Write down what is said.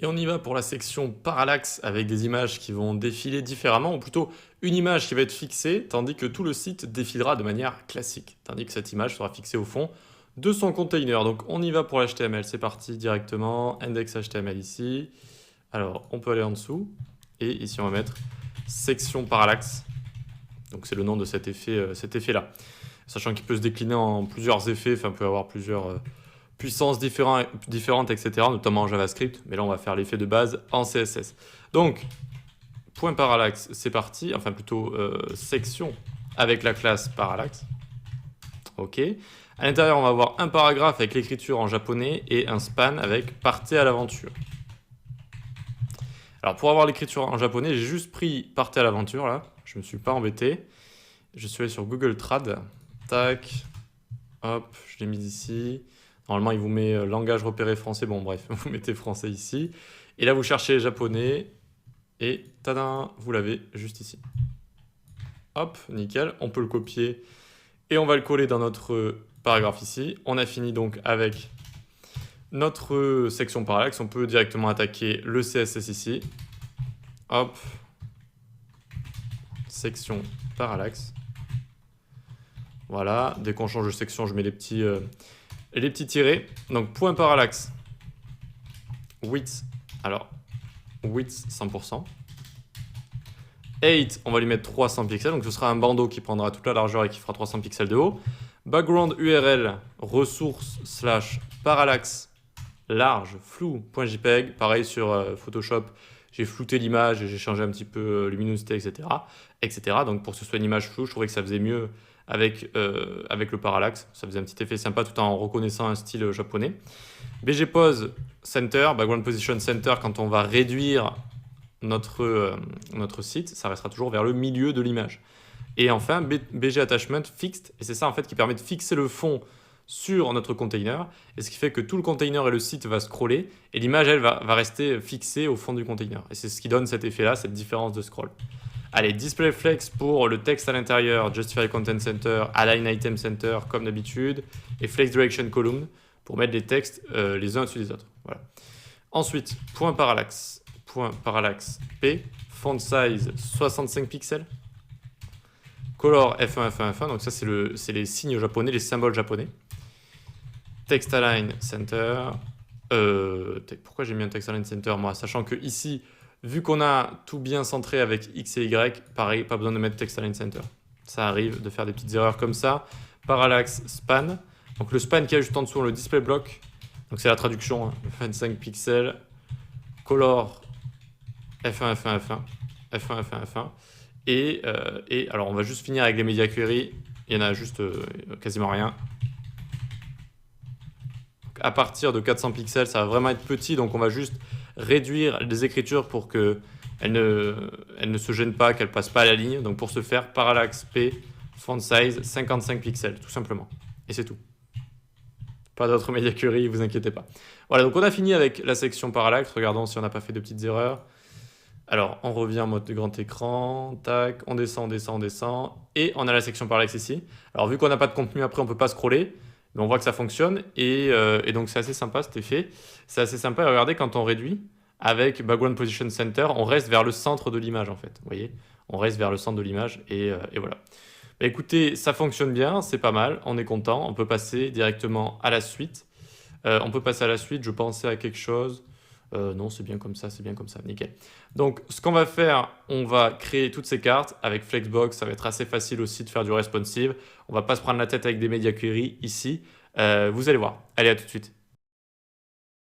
Et on y va pour la section parallaxe avec des images qui vont défiler différemment, ou plutôt une image qui va être fixée, tandis que tout le site défilera de manière classique, tandis que cette image sera fixée au fond de son container. Donc on y va pour l'HTML, c'est parti directement, index HTML ici. Alors on peut aller en dessous, et ici on va mettre section parallaxe. Donc c'est le nom de cet effet-là. Sachant qu'il peut se décliner en plusieurs effets, enfin peut avoir plusieurs puissances différentes, etc. Notamment en JavaScript, mais là on va faire l'effet de base en CSS. Donc, point parallaxe, c'est parti, enfin plutôt section avec la classe parallaxe. Ok. À l'intérieur, on va avoir un paragraphe avec l'écriture en japonais et un span avec partez à l'aventure. Alors pour avoir l'écriture en japonais, j'ai juste pris partez à l'aventure là, je me suis pas embêté. Je suis allé sur Google Trad, tac, hop, je l'ai mis ici. Normalement, il vous met langage repéré français. Bon, bref, vous mettez français ici. Et là, vous cherchez japonais. Et tadam, vous l'avez juste ici. Hop, nickel. On peut le copier et on va le coller dans notre paragraphe ici. On a fini donc avec notre section parallaxe. On peut directement attaquer le CSS ici. Hop. Section parallaxe. Voilà. Dès qu'on change de section, je mets les petits tirets. Donc, point parallaxe. Width. Alors, width 100%. 8, on va lui mettre 300 pixels. Donc, ce sera un bandeau qui prendra toute la largeur et qui fera 300 pixels de haut. Background URL, ressources / parallaxe large flou.jpg. Pareil sur Photoshop, j'ai flouté l'image et j'ai changé un petit peu luminosité, etc. Donc, pour que ce soit une image floue, je trouvais que ça faisait mieux avec le parallaxe. Ça faisait un petit effet sympa tout en reconnaissant un style japonais. BGPose Center, Background Position Center, quand on va réduire notre site, ça restera toujours vers le milieu de l'image. Et enfin, BG Attachment Fixed, et c'est ça en fait qui permet de fixer le fond sur notre container, et ce qui fait que tout le container et le site va scroller, et l'image, elle, va rester fixée au fond du container. Et c'est ce qui donne cet effet-là, cette différence de scroll. Allez, Display Flex pour le texte à l'intérieur, Justify Content Center, Align Item Center comme d'habitude, et Flex Direction Column pour mettre les textes les uns au-dessus des autres. Voilà. Ensuite, point parallaxe P, font size 65 pixels, color F1, F1, F1, donc ça c'est les signes japonais, les symboles japonais. Text Align Center, pourquoi j'ai mis un Text Align Center moi, sachant que ici, vu qu'on a tout bien centré avec X et Y, pareil, pas besoin de mettre Text Align Center. Ça arrive de faire des petites erreurs comme ça. Parallaxe Span. Donc le span qui est juste en dessous, le display block. Donc c'est la traduction, hein, 25 pixels. Color F1, F1, F1. F1, F1, F1. Et alors on va juste finir avec les media query. Il y en a juste quasiment rien. Donc à partir de 400 pixels, ça va vraiment être petit. Donc on va juste réduire les écritures pour qu'elles ne se gênent pas, qu'elles ne passent pas à la ligne. Donc pour ce faire, parallaxe P, font size 55 pixels, tout simplement. Et c'est tout. Pas d'autres media query, vous inquiétez pas. Voilà, donc on a fini avec la section parallaxe. Regardons si on n'a pas fait de petites erreurs. Alors, on revient en mode de grand écran. Tac, on descend, on descend, on descend. Et on a la section parallaxe ici. Alors, vu qu'on n'a pas de contenu après, on ne peut pas scroller. Mais on voit que ça fonctionne. Et donc, c'est assez sympa cet effet. C'est assez sympa. Et regardez, quand on réduit, avec Background Position Center, on reste vers le centre de l'image, en fait. Vous voyez, on reste vers le centre de l'image. Et voilà. Bah, écoutez, ça fonctionne bien, c'est pas mal, on est content. On peut passer directement à la suite. Je pensais à quelque chose. Non, c'est bien comme ça, nickel. Donc, ce qu'on va faire, on va créer toutes ces cartes avec Flexbox. Ça va être assez facile aussi de faire du responsive. On va pas se prendre la tête avec des media query ici. Vous allez voir. Allez, à tout de suite.